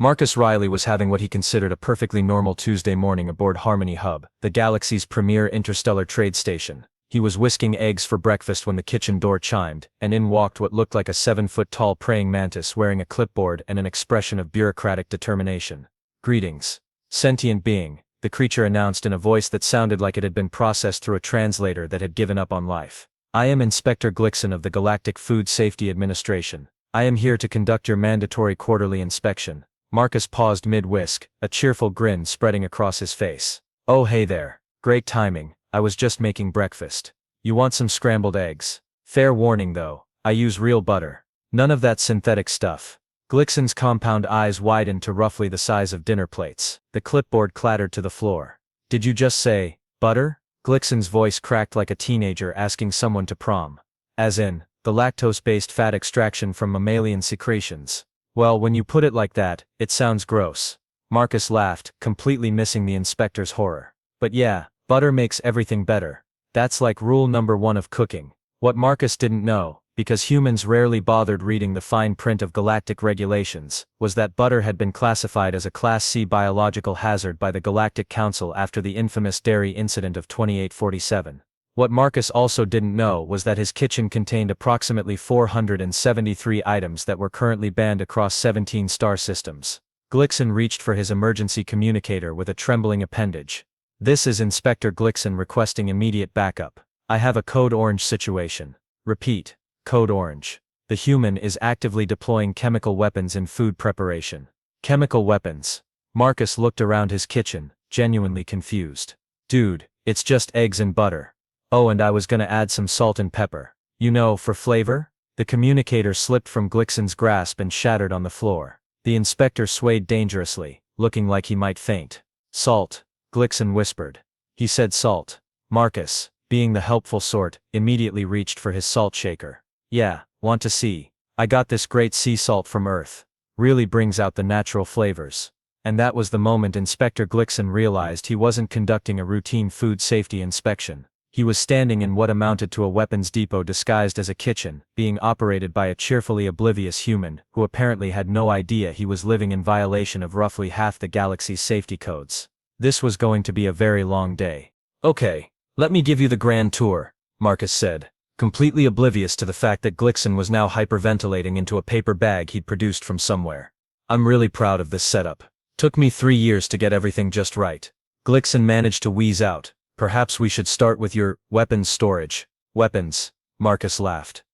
Marcus Riley was having what he considered a perfectly normal Tuesday morning aboard Harmony Hub, the galaxy's premier interstellar trade station. He was whisking eggs for breakfast when the kitchen door chimed, and in walked what looked like a 7-foot-tall praying mantis wearing a clipboard and an expression of bureaucratic determination. "Greetings, sentient being," the creature announced in a voice that sounded like it had been processed through a translator that had given up on life. "I am Inspector Glixon of the Galactic Food Safety Administration. I am here to conduct your mandatory quarterly inspection." Marcus paused mid-whisk, a cheerful grin spreading across his face. "Oh hey there. Great timing, I was just making breakfast. You want some scrambled eggs? Fair warning though, I use real butter. None of that synthetic stuff." Glixon's compound eyes widened to roughly the size of dinner plates. The clipboard clattered to the floor. "Did you just say, butter?" Glixon's voice cracked like a teenager asking someone to prom. "As in, the lactose-based fat extraction from mammalian secretions." "Well, when you put it like that, it sounds gross." Marcus laughed, completely missing the inspector's horror. "But yeah, butter makes everything better. That's like rule number 1 of cooking." What Marcus didn't know, because humans rarely bothered reading the fine print of galactic regulations, was that butter had been classified as a Class C biological hazard by the Galactic Council after the infamous dairy incident of 2847. What Marcus also didn't know was that his kitchen contained approximately 473 items that were currently banned across 17 star systems. Glixon reached for his emergency communicator with a trembling appendage. "This is Inspector Glixon requesting immediate backup. I have a code orange situation. Repeat, code orange. The human is actively deploying chemical weapons in food preparation." Chemical weapons? Marcus looked around his kitchen, genuinely confused. "Dude, it's just eggs and butter. Oh, and I was gonna add some salt and pepper. You know, for flavor?" The communicator slipped from Glixon's grasp and shattered on the floor. The inspector swayed dangerously, looking like he might faint. "Salt," Glixon whispered. He said salt. Marcus, being the helpful sort, immediately reached for his salt shaker. "Yeah, want to see? I got this great sea salt from Earth. Really brings out the natural flavors." And that was the moment Inspector Glixon realized he wasn't conducting a routine food safety inspection. He was standing in what amounted to a weapons depot disguised as a kitchen, being operated by a cheerfully oblivious human, who apparently had no idea he was living in violation of roughly half the galaxy's safety codes. This was going to be a very long day. "Okay, let me give you the grand tour," Marcus said, completely oblivious to the fact that Glixon was now hyperventilating into a paper bag he'd produced from somewhere. "I'm really proud of this setup. Took me 3 years to get everything just right." Glixon managed to wheeze out, "Perhaps we should start with your weapons storage." "Weapons?" Marcus laughed.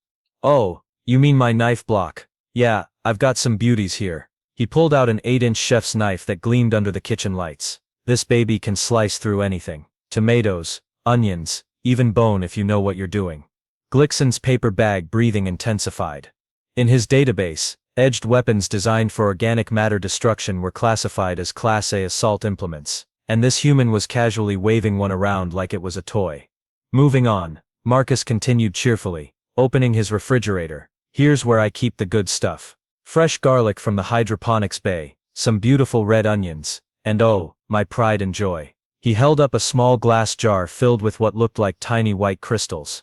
"Oh, you mean my knife block? Yeah, I've got some beauties here." He pulled out an 8-inch chef's knife that gleamed under the kitchen lights. "This baby can slice through anything. Tomatoes, onions, even bone if you know what you're doing." Glixon's paper bag breathing intensified. In his database, edged weapons designed for organic matter destruction were classified as Class A assault implements, and this human was casually waving one around like it was a toy. "Moving on," Marcus continued cheerfully, opening his refrigerator. "Here's where I keep the good stuff. Fresh garlic from the hydroponics bay, some beautiful red onions, and oh, my pride and joy." He held up a small glass jar filled with what looked like tiny white crystals.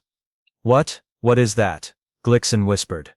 What is that?" Glixon whispered.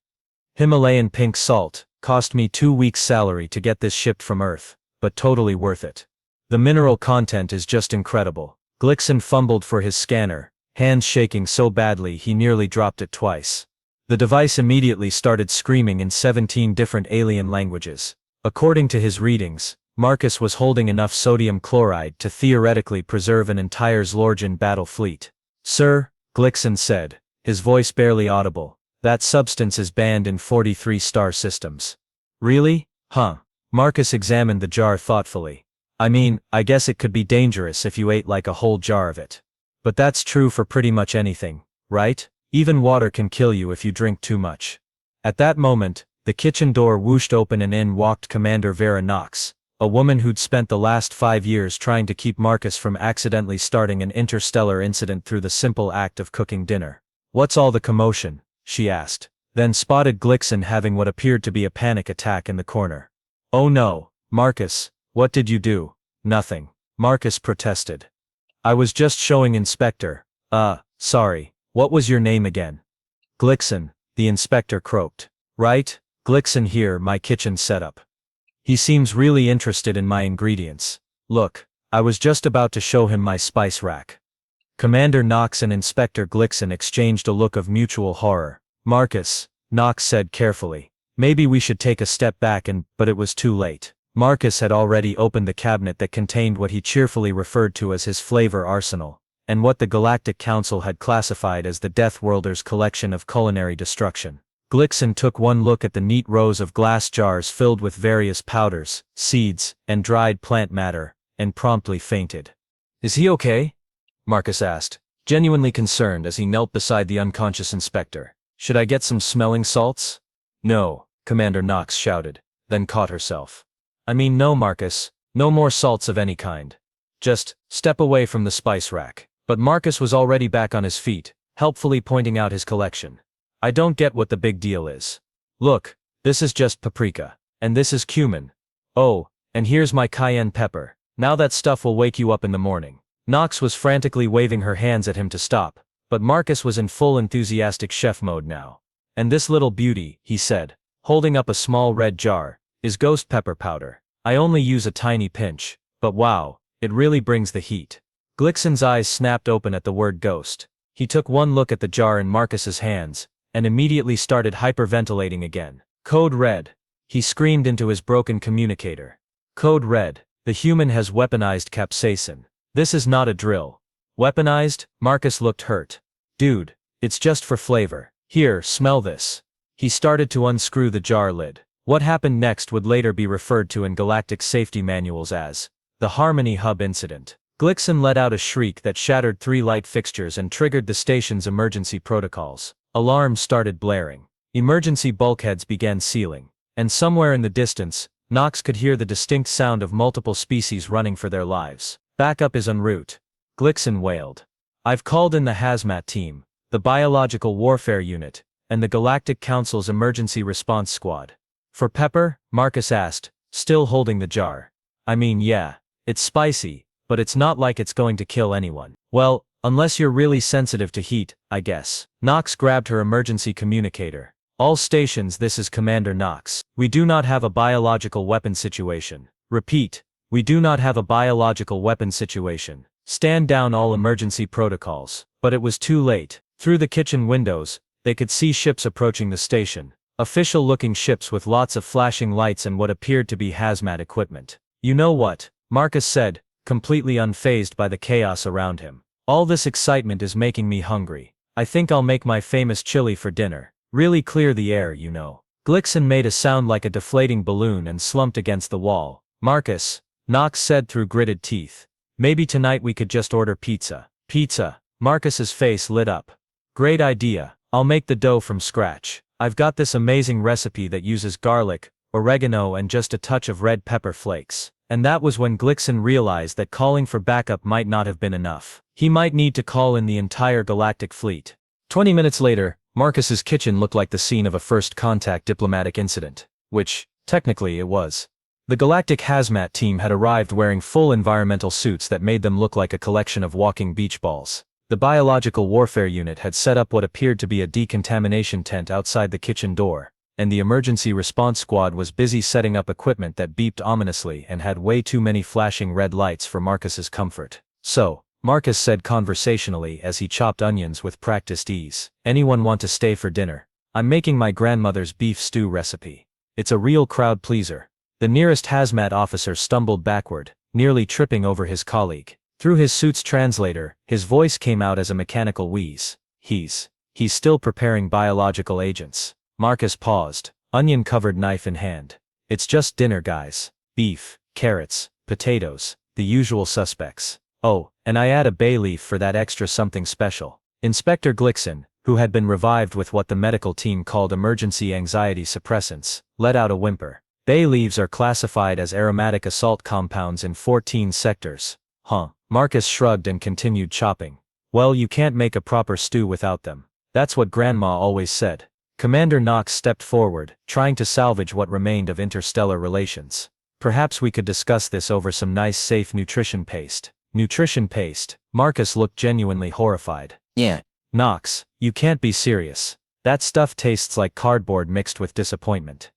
"Himalayan pink salt. Cost me 2 weeks' salary to get this shipped from Earth, but totally worth it. The mineral content is just incredible." Glixon fumbled for his scanner, hands shaking so badly he nearly dropped it twice. The device immediately started screaming in 17 different alien languages. According to his readings, Marcus was holding enough sodium chloride to theoretically preserve an entire Zlorgian battle fleet. "Sir," Glixon said, his voice barely audible, "that substance is banned in 43 star systems." "Really? Huh." Marcus examined the jar thoughtfully. "I mean, I guess it could be dangerous if you ate like a whole jar of it. But that's true for pretty much anything, right? Even water can kill you if you drink too much." At that moment, the kitchen door whooshed open and in walked Commander Vera Knox, a woman who'd spent the last 5 years trying to keep Marcus from accidentally starting an interstellar incident through the simple act of cooking dinner. "What's all the commotion?" she asked, then spotted Glixon having what appeared to be a panic attack in the corner. "Oh no, Marcus, what did you do?" "Nothing," Marcus protested. "I was just showing Inspector." Sorry, what was your name again?" "Glixon," the inspector croaked. "Right, Glixon here, my kitchen setup." He seems really interested in my ingredients. Look, I was just about to show him my spice rack. Commander Knox and Inspector Glixen exchanged a look of mutual horror. Marcus, Knox said carefully. Maybe we should take a step back but it was too late. Marcus had already opened the cabinet that contained what he cheerfully referred to as his flavor arsenal, and what the Galactic Council had classified as the Deathworlder's collection of culinary destruction. Glixen took one look at the neat rows of glass jars filled with various powders, seeds, and dried plant matter, and promptly fainted. Is he okay? Marcus asked, genuinely concerned as he knelt beside the unconscious inspector. Should I get some smelling salts? No, Commander Knox shouted, then caught herself. I mean no, Marcus, no more salts of any kind. Just step away from the spice rack. But Marcus was already back on his feet, helpfully pointing out his collection. I don't get what the big deal is. Look, this is just paprika. And this is cumin. Oh, and here's my cayenne pepper. Now that stuff will wake you up in the morning. Knox was frantically waving her hands at him to stop, but Marcus was in full enthusiastic chef mode now. And this little beauty, he said, holding up a small red jar, is ghost pepper powder. I only use a tiny pinch, but wow, it really brings the heat. Glixen's eyes snapped open at the word ghost. He took one look at the jar in Marcus's hands, and immediately started hyperventilating again. Code Red. He screamed into his broken communicator. Code Red. The human has weaponized capsaicin. This is not a drill. Weaponized? Marcus looked hurt. Dude, it's just for flavor. Here, smell this. He started to unscrew the jar lid. What happened next would later be referred to in galactic safety manuals as the Harmony Hub incident. Glixen let out a shriek that shattered 3 light fixtures and triggered the station's emergency protocols. Alarms started blaring. Emergency bulkheads began sealing. And somewhere in the distance, Knox could hear the distinct sound of multiple species running for their lives. Backup is en route. Glixen wailed. I've called in the hazmat team, the biological warfare unit, and the Galactic Council's emergency response squad. For pepper? Marcus asked, still holding the jar. I mean, yeah, it's spicy, but it's not like it's going to kill anyone. Well, unless you're really sensitive to heat, I guess. Knox grabbed her emergency communicator. All stations, this is Commander Knox. We do not have a biological weapon situation. Repeat, we do not have a biological weapon situation. Stand down all emergency protocols. But it was too late. Through the kitchen windows, they could see ships approaching the station. Official-looking ships with lots of flashing lights and what appeared to be hazmat equipment. You know what? Marcus said, completely unfazed by the chaos around him. All this excitement is making me hungry. I think I'll make my famous chili for dinner. Really clear the air, you know. Glixen made a sound like a deflating balloon and slumped against the wall. Marcus, Knox said through gritted teeth. Maybe tonight we could just order pizza. Pizza. Marcus's face lit up. Great idea. I'll make the dough from scratch. I've got this amazing recipe that uses garlic, oregano and just a touch of red pepper flakes. And that was when Glixen realized that calling for backup might not have been enough. He might need to call in the entire galactic fleet. 20 minutes later, Marcus's kitchen looked like the scene of a first contact diplomatic incident. Which, technically it was. The galactic hazmat team had arrived wearing full environmental suits that made them look like a collection of walking beach balls. The biological warfare unit had set up what appeared to be a decontamination tent outside the kitchen door, and the emergency response squad was busy setting up equipment that beeped ominously and had way too many flashing red lights for Marcus's comfort. So, Marcus said conversationally as he chopped onions with practiced ease. Anyone want to stay for dinner? I'm making my grandmother's beef stew recipe. It's a real crowd pleaser. The nearest hazmat officer stumbled backward, nearly tripping over his colleague. Through his suit's translator, his voice came out as a mechanical wheeze. He's still preparing biological agents. Marcus paused, onion-covered knife in hand. It's just dinner, guys. Beef, carrots, potatoes, the usual suspects. Oh, and I add a bay leaf for that extra something special. Inspector Glixen, who had been revived with what the medical team called emergency anxiety suppressants, let out a whimper. Bay leaves are classified as aromatic assault compounds in 14 sectors. Huh. Marcus shrugged and continued chopping. Well, you can't make a proper stew without them. That's what Grandma always said. Commander Knox stepped forward, trying to salvage what remained of interstellar relations. Perhaps we could discuss this over some nice safe nutrition paste. Nutrition paste? Marcus looked genuinely horrified. Yeah. Knox, you can't be serious. That stuff tastes like cardboard mixed with disappointment.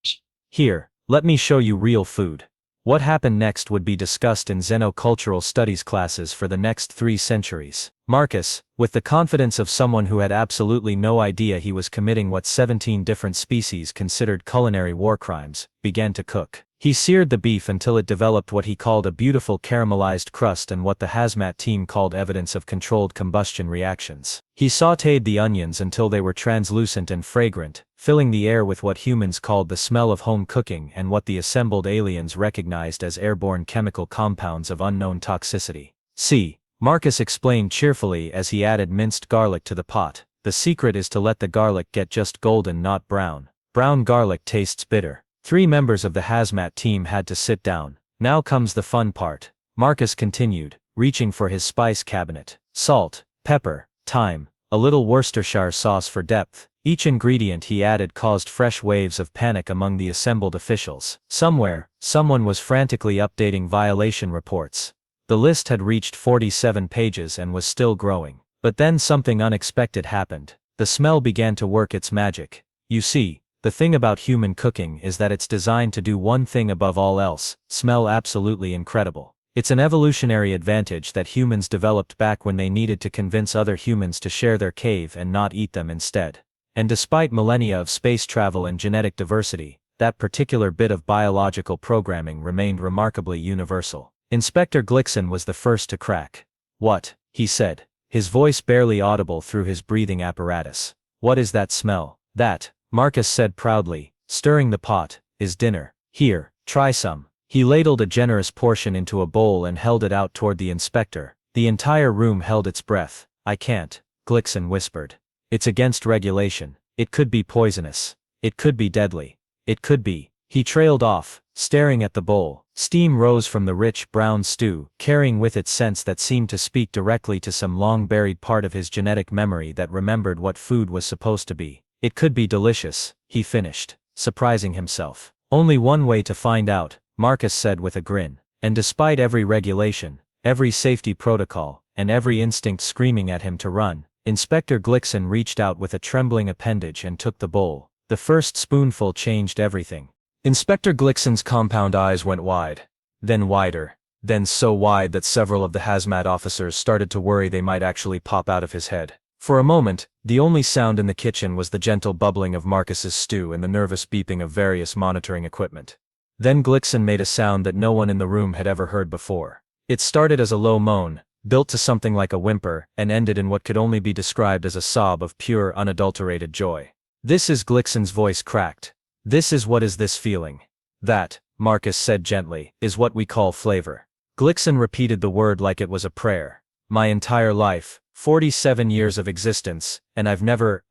Here, Let me show you real food. What happened next would be discussed in xenocultural studies classes for the next 3 centuries. Marcus, with the confidence of someone who had absolutely no idea he was committing what 17 different species considered culinary war crimes, began to cook. He seared the beef until it developed what he called a beautiful caramelized crust and what the hazmat team called evidence of controlled combustion reactions. He sautéed the onions until they were translucent and fragrant, filling the air with what humans called the smell of home cooking and what the assembled aliens recognized as airborne chemical compounds of unknown toxicity. See, Marcus explained cheerfully as he added minced garlic to the pot. The secret is to let the garlic get just golden, not brown. Brown garlic tastes bitter. 3 members of the hazmat team had to sit down. Now comes the fun part, Marcus continued, reaching for his spice cabinet. Salt, pepper, thyme, a little Worcestershire sauce for depth. Each ingredient he added caused fresh waves of panic among the assembled officials. Somewhere, someone was frantically updating violation reports. The list had reached 47 pages and was still growing. But then something unexpected happened. The smell began to work its magic. You see, the thing about human cooking is that it's designed to do one thing above all else: smell absolutely incredible. It's an evolutionary advantage that humans developed back when they needed to convince other humans to share their cave and not eat them instead. And despite millennia of space travel and genetic diversity, that particular bit of biological programming remained remarkably universal. Inspector Glixen was the first to crack. "What?" he said, his voice barely audible through his breathing apparatus. "What is that smell?" "That," Marcus said proudly, stirring the pot, "is dinner. Here, try some." He ladled a generous portion into a bowl and held it out toward the inspector. The entire room held its breath. "I can't," Glixen whispered. "It's against regulation. It could be poisonous. It could be deadly. It could be." He trailed off, staring at the bowl. Steam rose from the rich brown stew, carrying with it scents that seemed to speak directly to some long-buried part of his genetic memory that remembered what food was supposed to be. "It could be delicious," he finished, surprising himself. "Only one way to find out," Marcus said with a grin. And despite every regulation, every safety protocol, and every instinct screaming at him to run, Inspector Glixen reached out with a trembling appendage and took the bowl. The first spoonful changed everything. Inspector Glixen's compound eyes went wide, then wider, then so wide that several of the hazmat officers started to worry they might actually pop out of his head. For a moment, the only sound in the kitchen was the gentle bubbling of Marcus's stew and the nervous beeping of various monitoring equipment. Then Glixen made a sound that no one in the room had ever heard before. It started as a low moan, built to something like a whimper, and ended in what could only be described as a sob of pure, unadulterated joy. "This is," Glixen's voice cracked. "This is what is this feeling." "That," Marcus said gently, "is what we call flavor." Glixen repeated the word like it was a prayer. "My entire life, 47 years of existence, and I've never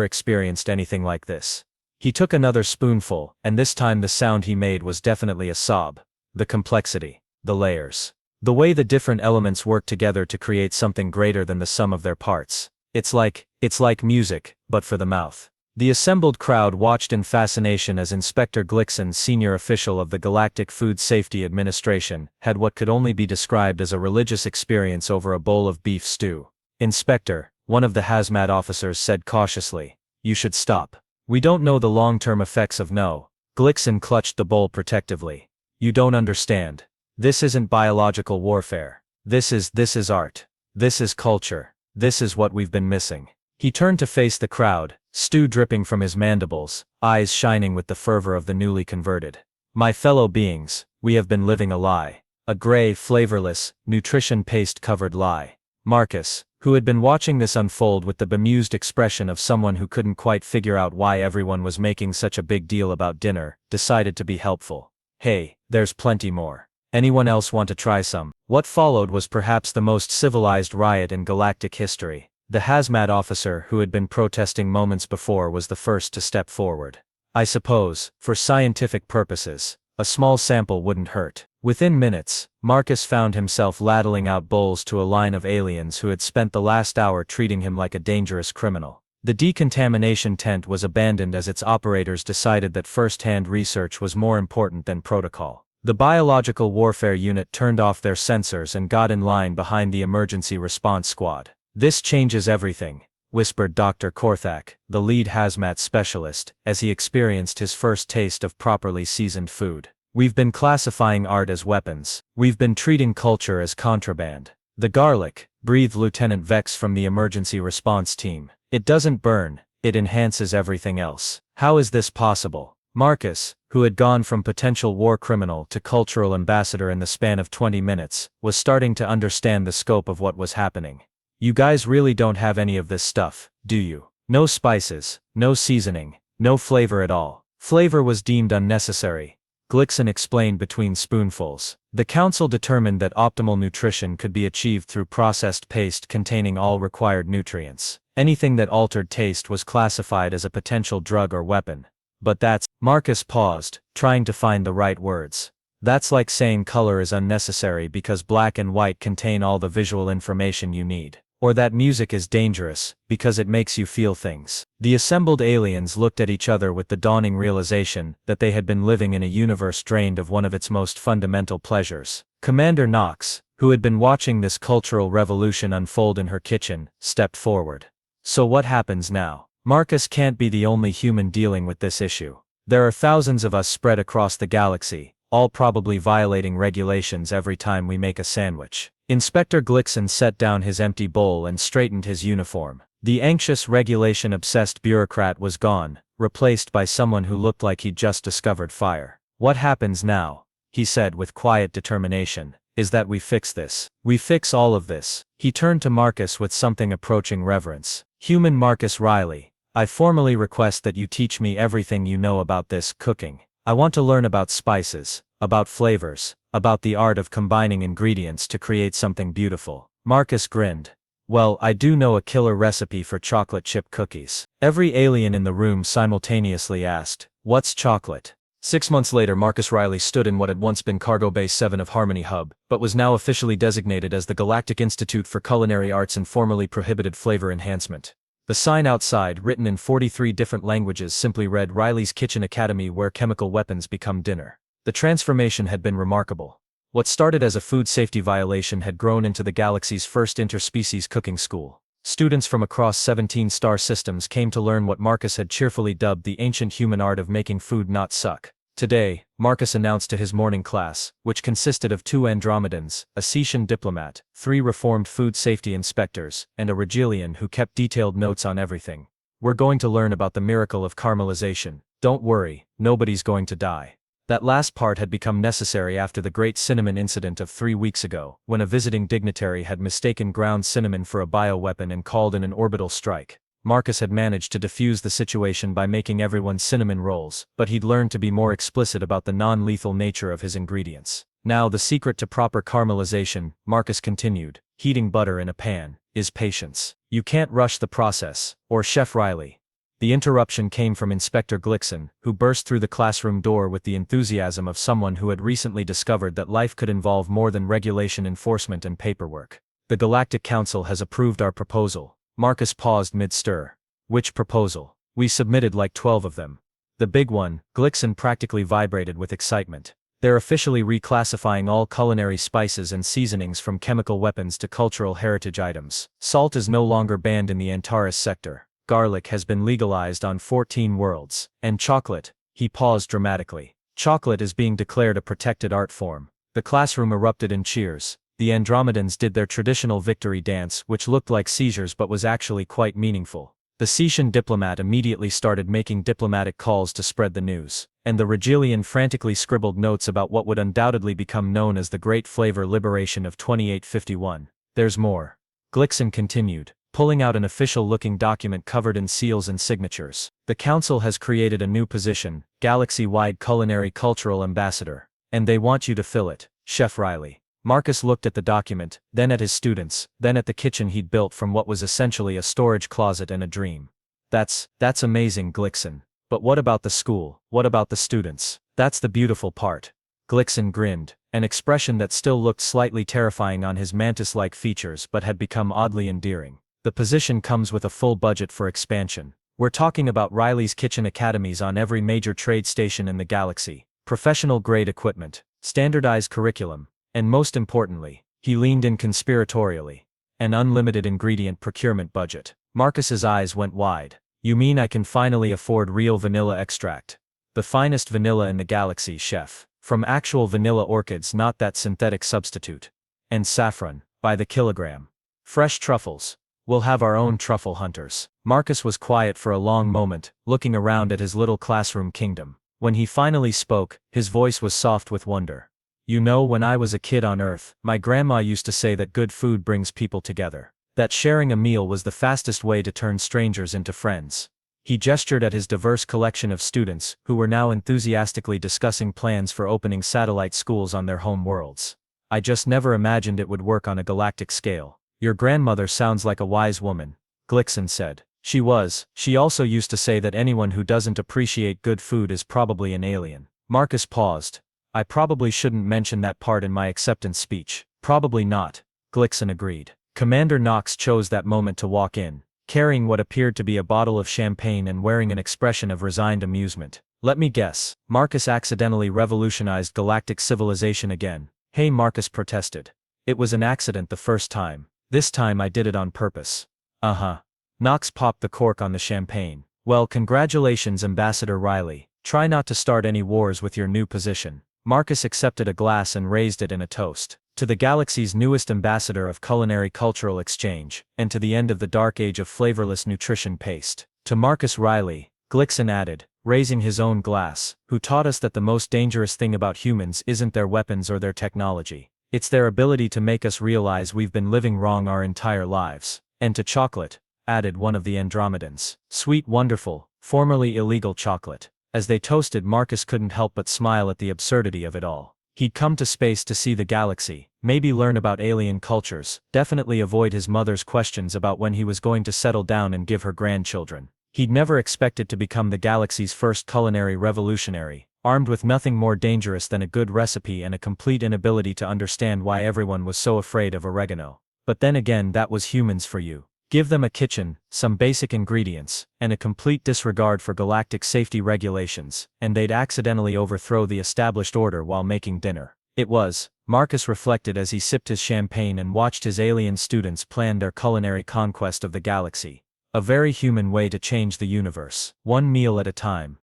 experienced anything like this." He took another spoonful, and this time the sound he made was definitely a sob. The complexity, the layers, the way the different elements work together to create something greater than the sum of their parts. It's like music, but for the mouth. The assembled crowd watched in fascination as Inspector Glixen, senior official of the Galactic Food Safety Administration, had what could only be described as a religious experience over a bowl of beef stew. "Inspector," one of the hazmat officers said cautiously, "you should stop. We don't know the long-term effects of no." Glixen clutched the bowl protectively. "You don't understand. This isn't biological warfare. This is art. This is culture. This is what we've been missing." He turned to face the crowd, stew dripping from his mandibles, eyes shining with the fervor of the newly converted. "My fellow beings, we have been living a lie. A gray, flavorless, nutrition paste-covered lie." Marcus, who had been watching this unfold with the bemused expression of someone who couldn't quite figure out why everyone was making such a big deal about dinner, decided to be helpful. "Hey, there's plenty more. Anyone else want to try some?" What followed was perhaps the most civilized riot in galactic history. The hazmat officer who had been protesting moments before was the first to step forward. "I suppose, for scientific purposes, a small sample wouldn't hurt." Within minutes, Marcus found himself ladling out bowls to a line of aliens who had spent the last hour treating him like a dangerous criminal. The decontamination tent was abandoned as its operators decided that first-hand research was more important than protocol. The biological warfare unit turned off their sensors and got in line behind the emergency response squad. "This changes everything," whispered Dr. Korthak, the lead hazmat specialist, as he experienced his first taste of properly seasoned food. We've been classifying art as weapons. We've been treating culture as contraband. The garlic, breathed Lieutenant Vex from the emergency response team. It doesn't burn, it enhances everything else. How is this possible? Marcus, who had gone from potential war criminal to cultural ambassador in the span of 20 minutes, was starting to understand the scope of what was happening. You guys really don't have any of this stuff, do you? No spices, no seasoning, no flavor at all. Flavor was deemed unnecessary, Glixen explained between spoonfuls. The council determined that optimal nutrition could be achieved through processed paste containing all required nutrients. Anything that altered taste was classified as a potential drug or weapon. But that's… Marcus paused, trying to find the right words. That's like saying color is unnecessary because black and white contain all the visual information you need. Or that music is dangerous, because it makes you feel things. The assembled aliens looked at each other with the dawning realization that they had been living in a universe drained of one of its most fundamental pleasures. Commander Knox, who had been watching this cultural revolution unfold in her kitchen, stepped forward. So what happens now? Marcus can't be the only human dealing with this issue. There are thousands of us spread across the galaxy, all probably violating regulations every time we make a sandwich. Inspector Glixen set down his empty bowl and straightened his uniform. The anxious, regulation-obsessed bureaucrat was gone, replaced by someone who looked like he'd just discovered fire. What happens now, he said with quiet determination, is that we fix this. We fix all of this. He turned to Marcus with something approaching reverence. Human Marcus Riley, I formally request that you teach me everything you know about this cooking. I want to learn about spices, about flavors, about the art of combining ingredients to create something beautiful. Marcus grinned. Well, I do know a killer recipe for chocolate chip cookies. Every alien in the room simultaneously asked, what's chocolate? 6 months later, Marcus Riley stood in what had once been Cargo Bay 7 of Harmony Hub, but was now officially designated as the Galactic Institute for Culinary Arts and formerly prohibited flavor enhancement. The sign outside, written in 43 different languages, simply read Riley's Kitchen Academy, where chemical weapons become dinner. The transformation had been remarkable. What started as a food safety violation had grown into the galaxy's first interspecies cooking school. Students from across 17 star systems came to learn what Marcus had cheerfully dubbed the ancient human art of making food not suck. Today, Marcus announced to his morning class, which consisted of 2 Andromedans, a Cetian diplomat, 3 reformed food safety inspectors, and a Regilian who kept detailed notes on everything. We're going to learn about the miracle of caramelization. Don't worry, nobody's going to die. That last part had become necessary after the Great Cinnamon incident of 3 weeks ago, when a visiting dignitary had mistaken ground cinnamon for a bioweapon and called in an orbital strike. Marcus had managed to defuse the situation by making everyone cinnamon rolls, but he'd learned to be more explicit about the non-lethal nature of his ingredients. Now the secret to proper caramelization, Marcus continued, heating butter in a pan, is patience. You can't rush the process, or Chef Riley. The interruption came from Inspector Glixen, who burst through the classroom door with the enthusiasm of someone who had recently discovered that life could involve more than regulation enforcement and paperwork. The Galactic Council has approved our proposal. Marcus paused mid-stir. Which proposal? We submitted like 12 of them. The big one, Glixen practically vibrated with excitement. They're officially reclassifying all culinary spices and seasonings from chemical weapons to cultural heritage items. Salt is no longer banned in the Antares sector. Garlic has been legalized on 14 worlds. And chocolate, he paused dramatically. Chocolate is being declared a protected art form. The classroom erupted in cheers. The Andromedans did their traditional victory dance, which looked like seizures but was actually quite meaningful. The Cetian diplomat immediately started making diplomatic calls to spread the news, and the Regilian frantically scribbled notes about what would undoubtedly become known as the Great Flavor Liberation of 2851. There's more. Glixen continued, pulling out an official-looking document covered in seals and signatures. The Council has created a new position, Galaxy-wide Culinary Cultural Ambassador. And they want you to fill it, Chef Riley. Marcus looked at the document, then at his students, then at the kitchen he'd built from what was essentially a storage closet and a dream. That's amazing, Glixen. But what about the school? What about the students? That's the beautiful part. Glixen grinned, an expression that still looked slightly terrifying on his mantis-like features but had become oddly endearing. The position comes with a full budget for expansion. We're talking about Riley's Kitchen Academies on every major trade station in the galaxy, professional-grade equipment, standardized curriculum, and most importantly, he leaned in conspiratorially, an unlimited ingredient procurement budget. Marcus's eyes went wide. You mean I can finally afford real vanilla extract? The finest vanilla in the galaxy, chef. From actual vanilla orchids, not that synthetic substitute. And saffron, by the kilogram. Fresh truffles. We'll have our own truffle hunters. Marcus was quiet for a long moment, looking around at his little classroom kingdom. When he finally spoke, his voice was soft with wonder. You know, when I was a kid on Earth, my grandma used to say that good food brings people together. That sharing a meal was the fastest way to turn strangers into friends. He gestured at his diverse collection of students, who were now enthusiastically discussing plans for opening satellite schools on their home worlds. I just never imagined it would work on a galactic scale. Your grandmother sounds like a wise woman, Glixen said. She also used to say that anyone who doesn't appreciate good food is probably an alien. Marcus paused. I probably shouldn't mention that part in my acceptance speech. Probably not, Glixen agreed. Commander Knox chose that moment to walk in, carrying what appeared to be a bottle of champagne and wearing an expression of resigned amusement. Let me guess, Marcus accidentally revolutionized galactic civilization again. Hey, Marcus protested. It was an accident the first time. This time I did it on purpose. Uh-huh. Knox popped the cork on the champagne. Well, congratulations, Ambassador Riley. Try not to start any wars with your new position. Marcus accepted a glass and raised it in a toast. To the galaxy's newest ambassador of culinary cultural exchange, and to the end of the dark age of flavorless nutrition paste. To Marcus Riley, Glixen added, raising his own glass, who taught us that the most dangerous thing about humans isn't their weapons or their technology. It's their ability to make us realize we've been living wrong our entire lives. And to chocolate, added one of the Andromedans. Sweet, wonderful, formerly illegal chocolate. As they toasted, Marcus couldn't help but smile at the absurdity of it all. He'd come to space to see the galaxy, maybe learn about alien cultures, definitely avoid his mother's questions about when he was going to settle down and give her grandchildren. He'd never expected to become the galaxy's first culinary revolutionary, armed with nothing more dangerous than a good recipe and a complete inability to understand why everyone was so afraid of oregano. But then again, that was humans for you. Give them a kitchen, some basic ingredients, and a complete disregard for galactic safety regulations, and they'd accidentally overthrow the established order while making dinner. It was, Marcus reflected as he sipped his champagne and watched his alien students plan their culinary conquest of the galaxy. A very human way to change the universe, one meal at a time.